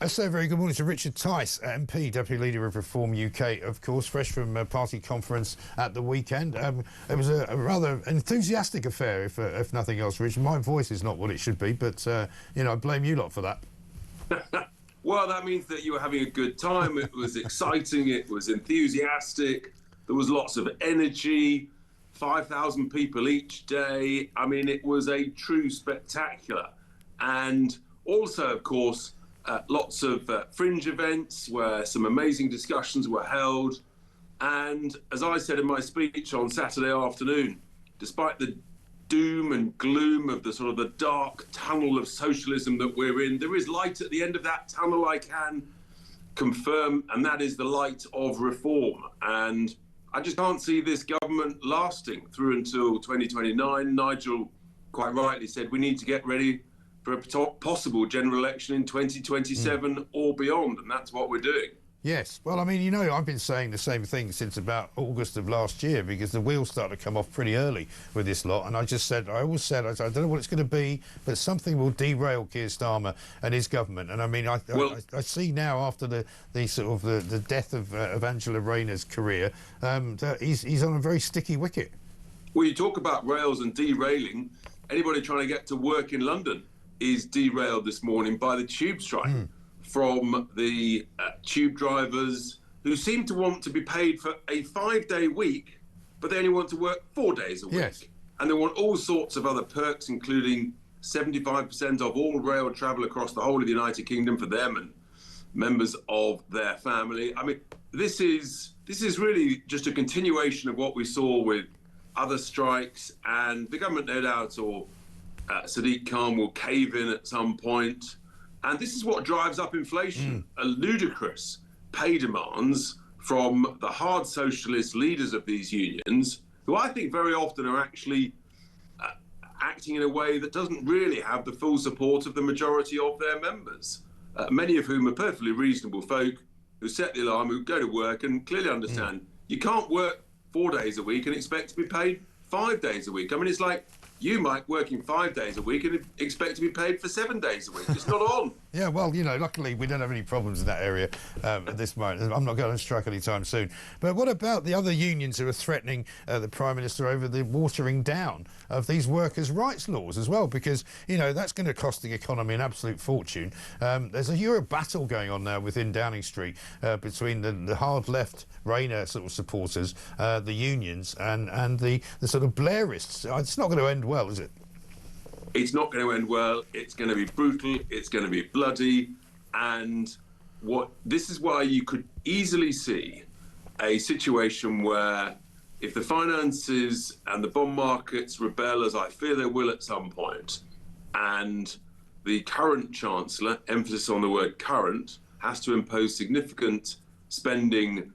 So very good morning to Richard Tice, MP, Deputy Leader of Reform UK, of course, fresh from a party conference at the weekend. It was a rather enthusiastic affair, if nothing else, Richard. My voice is not what it should be, but, you know, I blame you lot for that. Well, that means that you were having a good time. It was exciting. It was enthusiastic. There was lots of energy. 5,000 people each day. I mean, it was a true spectacular. And also, of course, lots of fringe events where some amazing discussions were held. And as I said in my speech on Saturday afternoon, despite the doom and gloom of the sort of the dark tunnel of socialism that we're in, there is light at the end of that tunnel, I can confirm, and that is the light of reform. And I just can't see this government lasting through until 2029. Nigel quite rightly said we need to get ready for a possible general election in 2027 or beyond, and that's what we're doing. Yes, well, I mean, you know, I've been saying the same thing since about August of last year, because the wheels started to come off pretty early with this lot, and I always said, I don't know what it's going to be, but something will derail Keir Starmer and his government. And I mean, I see now, after the sort of the death of Angela Rayner's career, that he's on a very sticky wicket. Well, you talk about rails and derailing. Anybody trying to get to work in London is derailed this morning by the tube strike. From the tube drivers who seem to want to be paid for a 5-day week, but they only want to work 4 days a week. Yes. And they want all sorts of other perks, including 75% of all rail travel across the whole of the United Kingdom for them and members of their family. I mean, this is really just a continuation of what we saw with other strikes, and the government, no doubt, or Sadiq Khan will cave in at some point. And this is what drives up inflation, a ludicrous pay demands from the hard socialist leaders of these unions, who I think very often are actually acting in a way that doesn't really have the full support of the majority of their members, many of whom are perfectly reasonable folk who set the alarm, who go to work and clearly understand you can't work 4 days a week and expect to be paid 5 days a week. I mean, it's like you, Mike, working 5 days a week and expect to be paid for 7 days a week. It's not on. Yeah, well, you know, luckily we don't have any problems in that area at this moment. I'm not going on strike anytime soon. But what about the other unions who are threatening the Prime Minister over the watering down of these workers' rights laws as well? Because, you know, that's going to cost the economy an absolute fortune. There's a Euro battle going on now within Downing Street between the hard left Rayner sort of supporters, the unions, and the sort of Blairists. It's not going to end well, is it? It's not going to end well. It's going to be brutal. It's going to be bloody. And this is why you could easily see a situation where, if the finances and the bond markets rebel, as I fear they will at some point, and the current Chancellor, emphasis on the word current, has to impose significant spending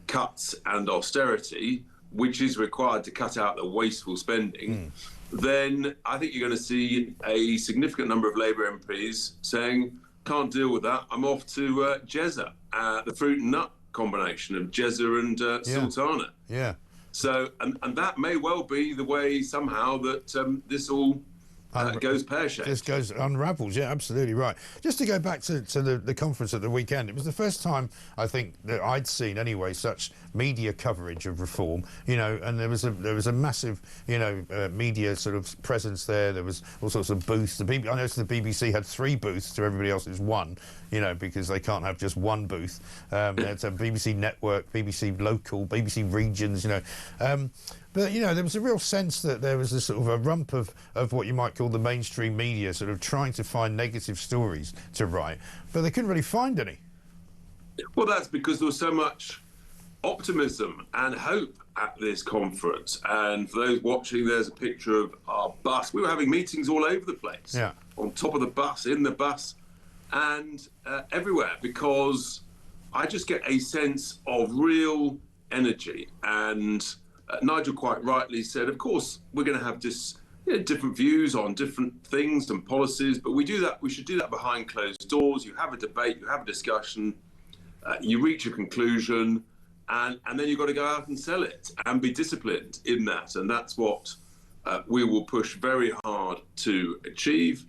cuts and austerity, which is required to cut out the wasteful spending, then I think you're going to see a significant number of Labour MPs saying, can't deal with that, I'm off to Jezza, the fruit and nut combination of Jezza and Sultana. Yeah. So, and that may well be the way somehow that this all goes pear-shaped. This unravels, yeah, absolutely right. Just to go back to the conference at the weekend, it was the first time, I think, that I'd seen anyway such media coverage of reform, you know, and there was a massive, you know, media sort of presence there. There was all sorts of booths. I noticed the BBC had 3 booths to everybody else's 1, you know, because they can't have just 1 booth. It's a BBC Network, BBC Local, BBC Regions, you know. But, you know, there was a real sense that there was a sort of a rump of what you might call the mainstream media sort of trying to find negative stories to write, but they couldn't really find any. Well, that's because there was so much optimism and hope at this conference. And for those watching, there's a picture of our bus. We were having meetings all over the place, on top of the bus, in the bus, and everywhere, because I just get a sense of real energy. And Nigel quite rightly said, of course, we're going to have different views on different things and policies, but we should do that behind closed doors. You have a debate, you have a discussion, you reach a conclusion, and then you've got to go out and sell it and be disciplined in that. And that's what we will push very hard to achieve.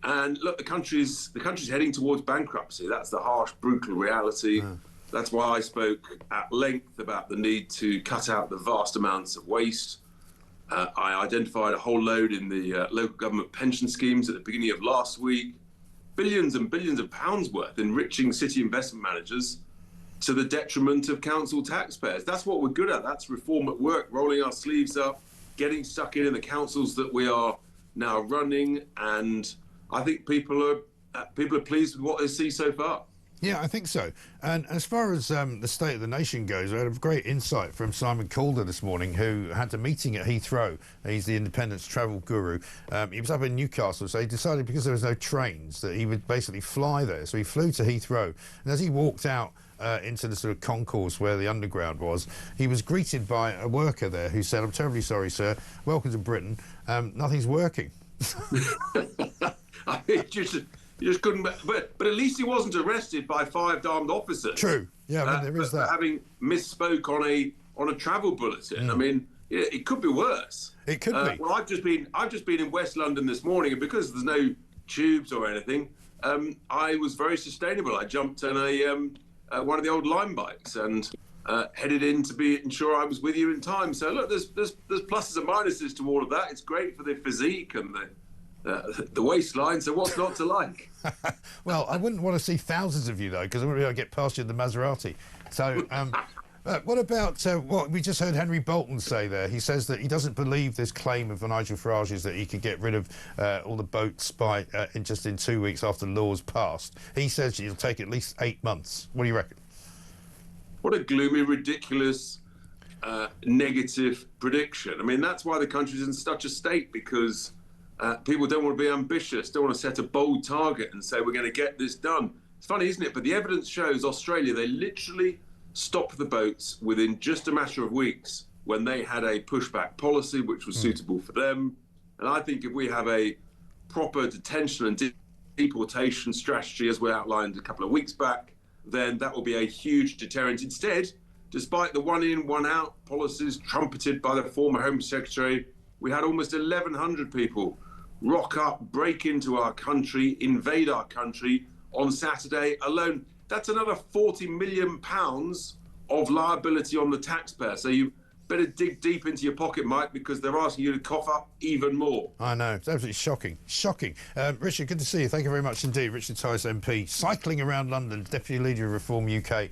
And look, the country's heading towards bankruptcy. That's the harsh, brutal reality. That's why I spoke at length about the need to cut out the vast amounts of waste. I identified a whole load in the local government pension schemes at the beginning of last week. Billions and billions of pounds worth enriching city investment managers to the detriment of council taxpayers. That's what we're good at. That's reform at work, rolling our sleeves up, getting stuck in the councils that we are now running. And I think people are pleased with what they see so far. Yeah, I think so. And as far as the state of the nation goes, I had a great insight from Simon Calder this morning, who had a meeting at Heathrow. He's the Independent's travel guru. He was up in Newcastle, so he decided, because there was no trains, that he would basically fly there. So he flew to Heathrow. And as he walked out into the sort of concourse where the underground was, he was greeted by a worker there who said, "I'm terribly sorry, sir. Welcome to Britain. Nothing's working." I mean, you just couldn't. But at least he wasn't arrested by 5 armed officers. True. Yeah, I mean, there is that. For having misspoke on a travel bulletin. I mean, it could be worse. It could be. Well, I've just been in West London this morning, and because there's no tubes or anything, I was very sustainable. I jumped on one of the old Lime bikes and headed in to ensure I was with you in time. So look, there's pluses and minuses to all of that. It's great for the physique and the waistline, so what's not to like? Well, I wouldn't want to see thousands of you, though, because I wouldn't be able to get past you in the Maserati. So what about what we just heard Henry Bolton say there? He says that he doesn't believe this claim of Nigel Farage's that he could get rid of all the boats in 2 weeks after the law's passed. He says it'll take at least 8 months. What do you reckon? What a gloomy, ridiculous, negative prediction. I mean, that's why the country's in such a state, because people don't want to be ambitious, don't want to set a bold target and say, we're going to get this done. It's funny, isn't it? But the evidence shows Australia, they literally stopped the boats within just a matter of weeks when they had a pushback policy which was suitable for them. And I think if we have a proper detention and deportation strategy, as we outlined a couple of weeks back, then that will be a huge deterrent. Instead, despite the one in, one out policies trumpeted by the former Home Secretary, we had almost 1,100 people rock up, break into our country, invade our country on Saturday alone. That's another £40 million of liability on the taxpayer. So you better dig deep into your pocket, Mike, because they're asking you to cough up even more. I know. It's absolutely shocking. Shocking. Richard, good to see you. Thank you very much indeed. Richard Tice MP, cycling around London, Deputy Leader of Reform UK.